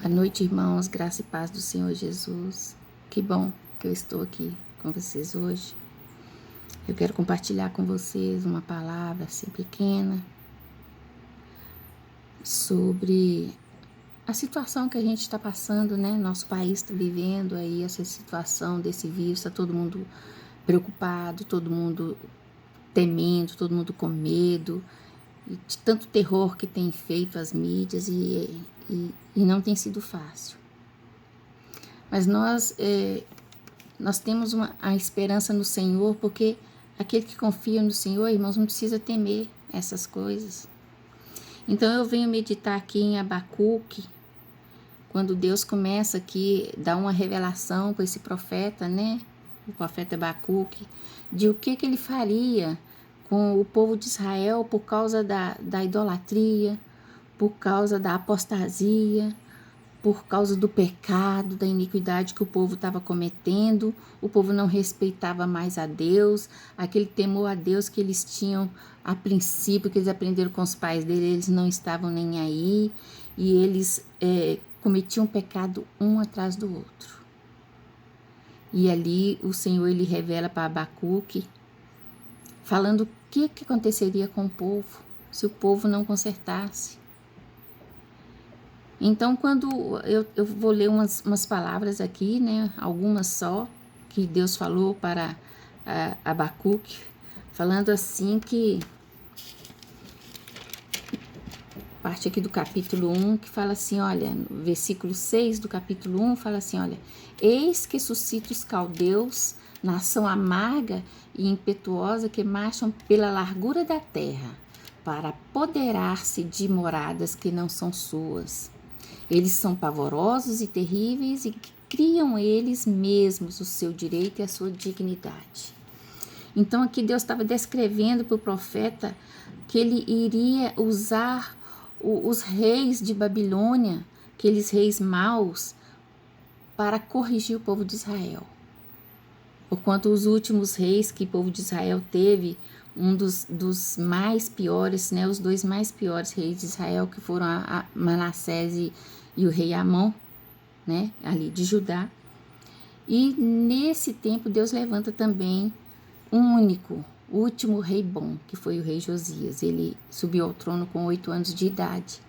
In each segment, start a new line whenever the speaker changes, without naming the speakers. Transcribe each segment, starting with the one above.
Boa noite, irmãos, graça e paz do Senhor Jesus. Que bom que eu estou aqui com vocês hoje. Eu quero compartilhar com vocês uma palavra assim pequena sobre a situação que a gente está passando, né? Nosso país está vivendo aí essa situação desse vírus, está todo mundo preocupado, todo mundo temendo, todo mundo com medo, e de tanto terror que tem feito as mídias e não tem sido fácil. Mas nós temos a esperança no Senhor, porque aquele que confia no Senhor, irmãos, não precisa temer essas coisas. Então eu venho meditar aqui em Abacuque, quando Deus começa aqui, dá uma revelação para esse profeta, né? O profeta Abacuque, de o que ele faria com o povo de Israel por causa da idolatria, por causa da apostasia, por causa do pecado, da iniquidade que o povo estava cometendo. O povo não respeitava mais a Deus, aquele temor a Deus que eles tinham a princípio, que eles aprenderam com os pais deles, eles não estavam nem aí, e eles cometiam pecado um atrás do outro. E ali o Senhor, ele revela para Abacuque, falando o que aconteceria com o povo, se o povo não consertasse. Então, quando eu vou ler umas palavras aqui, né, algumas só, que Deus falou para Abacuque, falando assim que, parte aqui do capítulo 1, que fala assim, olha, no versículo 6 do capítulo 1, fala assim, olha, eis que suscita os caldeus, nação amarga e impetuosa que marcham pela largura da terra, para apoderar-se de moradas que não são suas. Eles são pavorosos e terríveis e criam eles mesmos o seu direito e a sua dignidade. Então aqui Deus estava descrevendo para o profeta que ele iria usar os reis de Babilônia, aqueles reis maus, para corrigir o povo de Israel. Porquanto os últimos reis que o povo de Israel teve, um dos mais piores, né, os dois mais piores reis de Israel, que foram a Manassés e o rei Amon, né, ali de Judá. E nesse tempo Deus levanta também um único, último rei bom, que foi o rei Josias. Ele subiu ao trono com 8 anos de idade.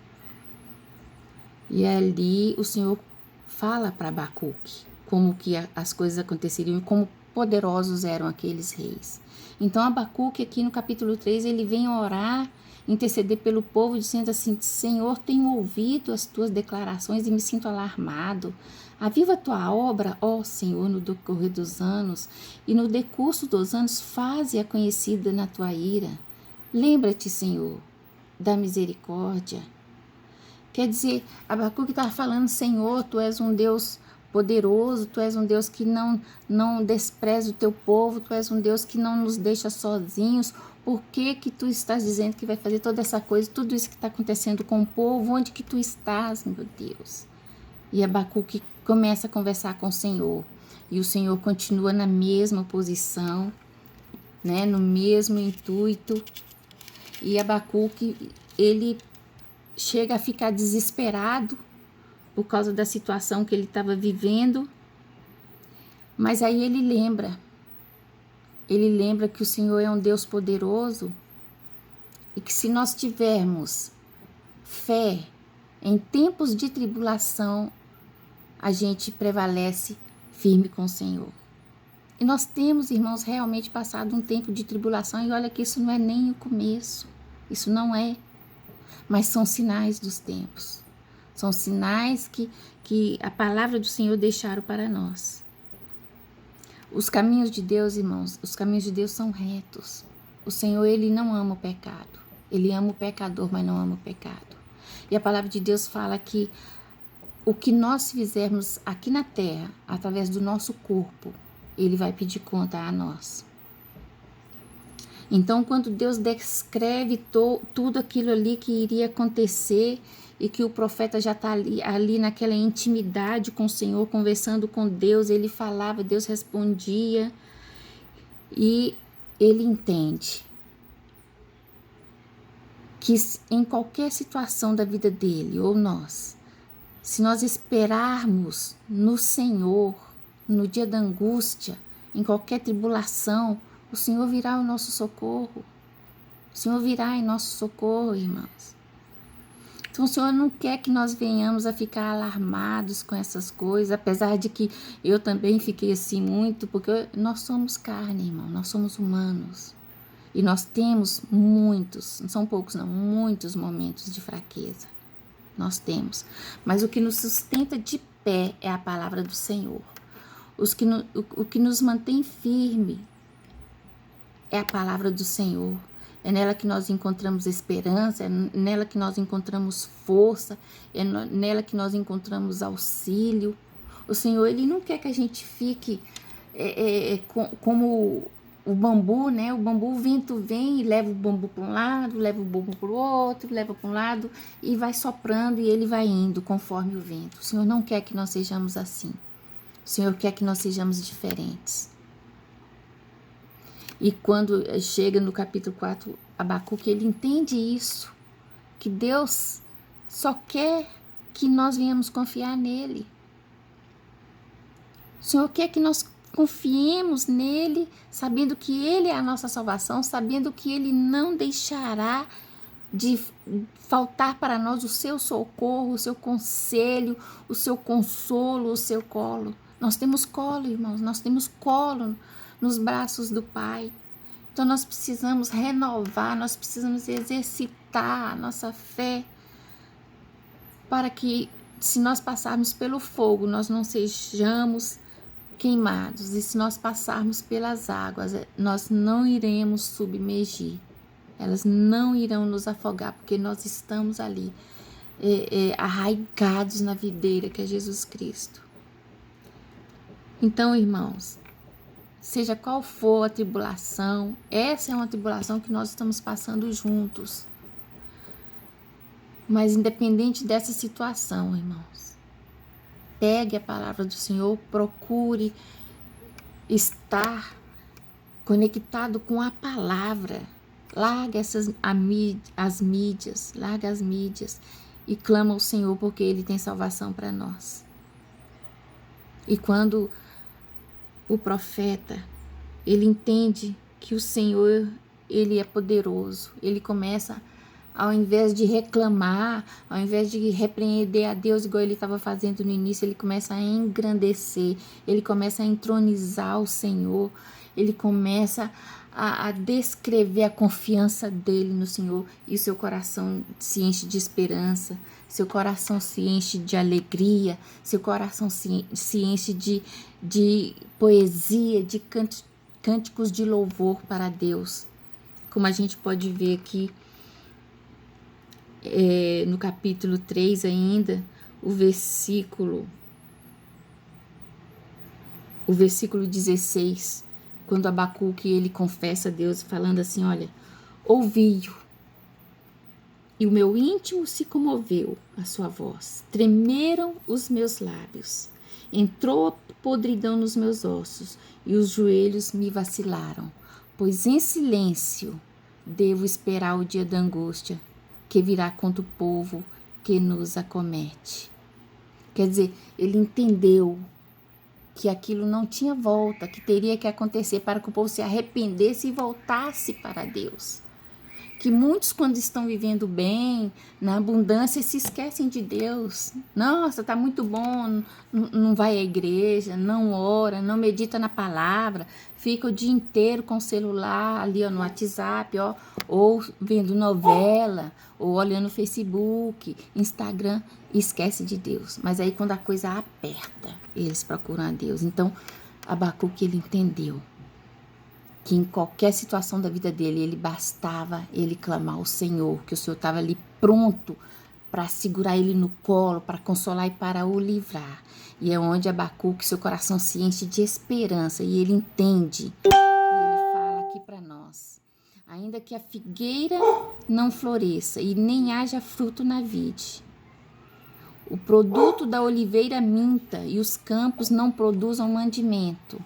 E ali o Senhor fala para Abacuque como que as coisas aconteceriam e como poderosos eram aqueles reis. Então Abacuque aqui no capítulo 3, ele vem orar, interceder pelo povo, dizendo assim, Senhor, tenho ouvido as tuas declarações e me sinto alarmado. Aviva a tua obra, ó Senhor, no decorrer dos anos, e no decurso dos anos faze-a conhecida na tua ira. Lembra-te, Senhor, da misericórdia. Quer dizer, Abacuque estava falando, Senhor, tu és um Deus poderoso, tu és um Deus que não despreza o teu povo, tu és um Deus que não nos deixa sozinhos. Por que tu estás dizendo que vai fazer toda essa coisa, tudo isso que está acontecendo com o povo? Onde que tu estás, meu Deus? E Abacuque começa a conversar com o Senhor, e o Senhor continua na mesma posição, né, no mesmo intuito, e Abacuque, ele chega a ficar desesperado por causa da situação que ele estava vivendo, mas aí ele lembra que o Senhor é um Deus poderoso e que se nós tivermos fé em tempos de tribulação, a gente prevalece firme com o Senhor. E nós temos, irmãos, realmente passado um tempo de tribulação, e olha que isso não é nem o começo, isso não é, mas são sinais dos tempos. São sinais que a palavra do Senhor deixaram para nós. Os caminhos de Deus, irmãos, os caminhos de Deus são retos. O Senhor, ele não ama o pecado. Ele ama o pecador, mas não ama o pecado. E a palavra de Deus fala que o que nós fizermos aqui na terra, através do nosso corpo, ele vai pedir conta a nós. Então, quando Deus descreve tudo aquilo ali que iria acontecer e que o profeta já está ali naquela intimidade com o Senhor, conversando com Deus, ele falava, Deus respondia e ele entende que em qualquer situação da vida dele ou nós, Se nós esperarmos no Senhor, no dia da angústia, em qualquer tribulação, o Senhor virá ao nosso socorro. O Senhor virá em nosso socorro, irmãos. Então o Senhor não quer que nós venhamos a ficar alarmados com essas coisas, apesar de que eu também fiquei assim muito, porque nós somos carne, irmão, nós somos humanos. E nós temos muitos, não são poucos não, muitos momentos de fraqueza. Nós temos. Mas o que nos sustenta de pé é a palavra do Senhor. O que nos mantém firme é a palavra do Senhor. É nela que nós encontramos esperança, é nela que nós encontramos força, é nela que nós encontramos auxílio. O Senhor, Ele não quer que a gente fique como o bambu, né? O bambu, o vento vem e leva o bambu para um lado, leva o bambu para o outro, leva para um lado e vai soprando e ele vai indo conforme o vento. O Senhor não quer que nós sejamos assim. O Senhor quer que nós sejamos diferentes. E quando chega no capítulo 4, Abacuque, ele entende isso, que Deus só quer que nós venhamos confiar nele. O Senhor quer que nós confiemos nele, sabendo que ele é a nossa salvação, sabendo que ele não deixará de faltar para nós o seu socorro, o seu conselho, o seu consolo, o seu colo. Nós temos colo, irmãos, nós temos colo nos braços do Pai. Então nós precisamos renovar, nós precisamos exercitar a nossa fé para que, se nós passarmos pelo fogo, nós não sejamos queimados, e se nós passarmos pelas águas, nós não iremos submergir, elas não irão nos afogar, porque nós estamos ali arraigados na videira que é Jesus Cristo. Então, irmãos, seja qual for a tribulação, essa é uma tribulação que nós estamos passando juntos. Mas independente dessa situação, irmãos, pegue a palavra do Senhor, procure estar conectado com a palavra. Larga as mídias e clama ao Senhor, porque Ele tem salvação para nós. E quando o profeta, ele entende que o Senhor, ele é poderoso, ele começa, ao invés de reclamar, ao invés de repreender a Deus igual ele estava fazendo no início, ele começa a engrandecer, ele começa a entronizar o Senhor, ele começa a descrever a confiança dele no Senhor, e o seu coração se enche de esperança, seu coração se enche de alegria, seu coração se enche de poesia, de cânticos de louvor para Deus. Como a gente pode ver aqui no capítulo 3 ainda, o versículo 16, quando Abacuque ele confessa a Deus falando assim, olha, ouvi-o, e o meu íntimo se comoveu a sua voz, tremeram os meus lábios, entrou a podridão nos meus ossos, e os joelhos me vacilaram, pois em silêncio devo esperar o dia da angústia, que virá contra o povo que nos acomete. Quer dizer, ele entendeu que aquilo não tinha volta, que teria que acontecer para que o povo se arrependesse e voltasse para Deus. Que muitos, quando estão vivendo bem, na abundância, se esquecem de Deus. Nossa, tá muito bom, não vai à igreja, não ora, não medita na palavra, fica o dia inteiro com o celular ali no WhatsApp, ou vendo novela, ou olhando Facebook, Instagram, e esquece de Deus. Mas aí quando a coisa aperta, eles procuram a Deus. Então, Abacuque, ele entendeu que em qualquer situação da vida dele, ele bastava ele clamar ao Senhor, que o Senhor estava ali pronto para segurar ele no colo, para consolar e para o livrar. E é onde Abacuque, seu coração se enche de esperança, e ele entende. E ele fala aqui para nós, ainda que a figueira não floresça e nem haja fruto na vide, o produto da oliveira minta e os campos não produzam mantimento,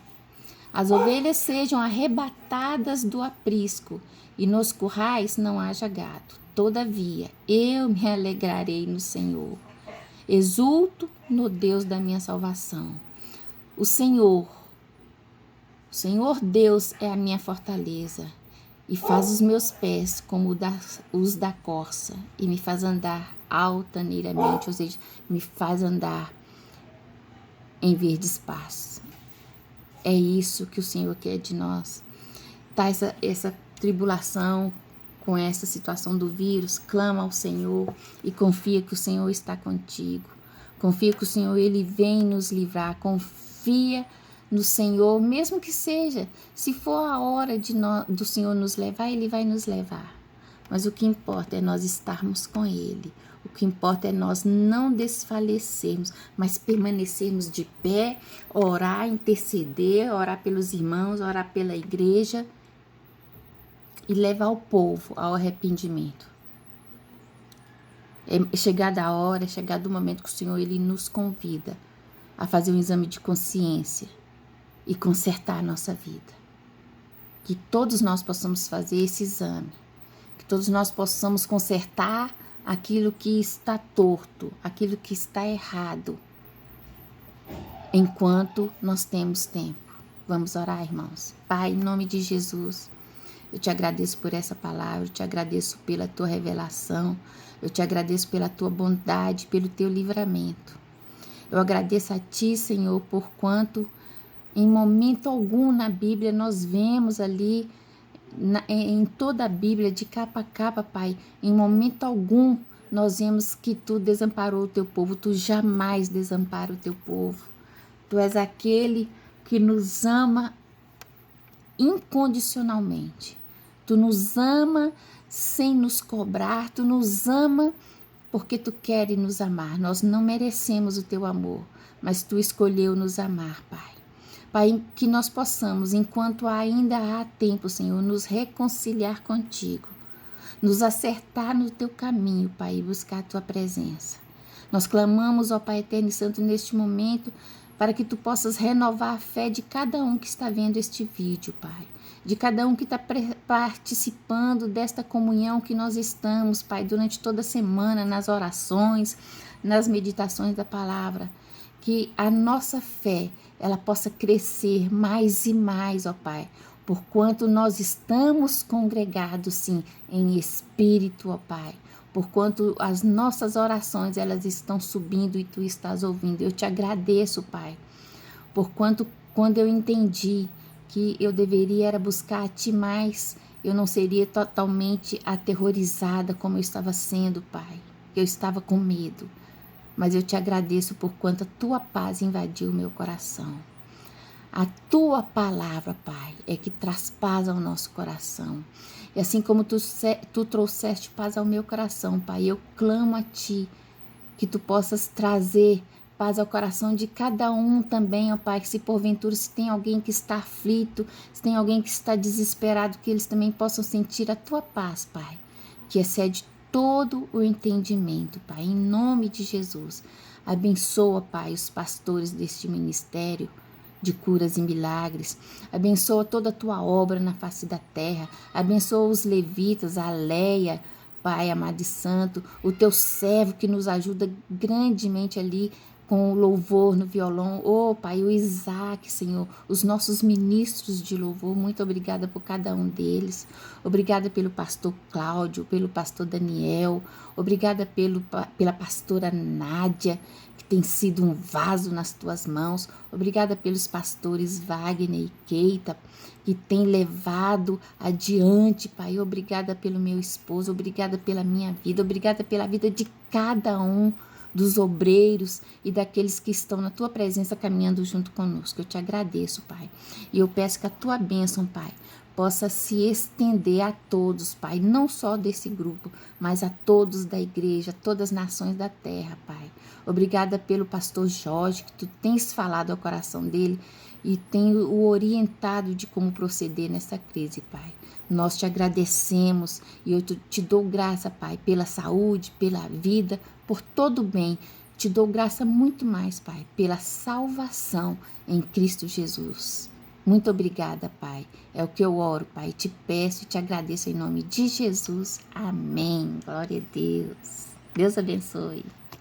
as ovelhas sejam arrebatadas do aprisco e nos currais não haja gado. Todavia, eu me alegrarei no Senhor. Exulto no Deus da minha salvação. O Senhor Deus é a minha fortaleza e faz os meus pés como os da corça e me faz andar altaneiramente, ou seja, me faz andar em verdes pastos. É isso que o Senhor quer de nós. Tá essa tribulação com essa situação do vírus, clama ao Senhor e confia que o Senhor está contigo. Confia que o Senhor, Ele vem nos livrar. Confia no Senhor, mesmo que seja, se for a hora do Senhor nos levar, Ele vai nos levar. Mas o que importa é nós estarmos com Ele. O que importa é nós não desfalecermos, mas permanecermos de pé, orar, interceder, orar pelos irmãos, orar pela igreja e levar o povo ao arrependimento. É chegada a hora, é chegado o momento que o Senhor Ele nos convida a fazer um exame de consciência e consertar a nossa vida. Que todos nós possamos fazer esse exame, que todos nós possamos consertar aquilo que está torto, aquilo que está errado, enquanto nós temos tempo. Vamos orar, irmãos. Pai, em nome de Jesus, eu te agradeço por essa palavra, eu te agradeço pela tua revelação, eu te agradeço pela tua bondade, pelo teu livramento. Eu agradeço a ti, Senhor, por quanto em momento algum na Bíblia nós vemos ali, em toda a Bíblia, de capa a capa, Pai, em momento algum nós vemos que tu desamparou o teu povo, tu jamais desampara o teu povo. Tu és aquele que nos ama incondicionalmente. Tu nos ama sem nos cobrar, tu nos ama porque tu queres nos amar. Nós não merecemos o teu amor, mas tu escolheu nos amar, Pai. Pai, que nós possamos, enquanto ainda há tempo, Senhor, nos reconciliar contigo, nos acertar no teu caminho, Pai, e buscar a tua presença. Nós clamamos, ó Pai eterno e santo, neste momento, para que tu possas renovar a fé de cada um que está vendo este vídeo, Pai. De cada um que está participando desta comunhão que nós estamos, Pai, durante toda a semana, nas orações, nas meditações da palavra. Que a nossa fé, ela possa crescer mais e mais, ó Pai, porquanto nós estamos congregados, sim, em espírito, ó Pai. Porquanto as nossas orações, elas estão subindo e tu estás ouvindo. Eu te agradeço, Pai, porquanto quando eu entendi que eu deveria era buscar a ti mais, eu não seria totalmente aterrorizada como eu estava sendo, Pai. Eu estava com medo. Mas eu te agradeço por quanto a tua paz invadiu o meu coração. A tua palavra, Pai, é que traz paz ao nosso coração. E assim como tu trouxeste paz ao meu coração, Pai, eu clamo a ti que tu possas trazer paz ao coração de cada um também, ó Pai, que se porventura se tem alguém que está aflito, se tem alguém que está desesperado, que eles também possam sentir a tua paz, Pai, que excede todo o entendimento, Pai, em nome de Jesus. Abençoa, Pai, os pastores deste ministério de curas e milagres. Abençoa toda a tua obra na face da terra. Abençoa os levitas, a Leia, Pai amado e santo, o teu servo que nos ajuda grandemente ali com o louvor no violão. Oh, Pai, o Isaac, Senhor, os nossos ministros de louvor, muito obrigada por cada um deles. Obrigada pelo pastor Cláudio, pelo pastor Daniel, obrigada pela pastora Nádia, que tem sido um vaso nas tuas mãos. Obrigada pelos pastores Wagner e Keita, que tem levado adiante, Pai. Obrigada pelo meu esposo, obrigada pela minha vida, obrigada pela vida de cada um dos obreiros e daqueles que estão na tua presença caminhando junto conosco. Eu te agradeço, Pai. E eu peço que a tua bênção, Pai, possa se estender a todos, Pai, não só desse grupo, mas a todos da igreja, todas as nações da terra, Pai. Obrigada pelo pastor Jorge, que tu tens falado ao coração dele e tem o orientado de como proceder nessa crise, Pai. Nós te agradecemos e eu te dou graça, Pai, pela saúde, pela vida, por todo o bem. Te dou graça muito mais, Pai, pela salvação em Cristo Jesus. Muito obrigada, Pai. É o que eu oro, Pai. Te peço e te agradeço em nome de Jesus. Amém. Glória a Deus. Deus abençoe.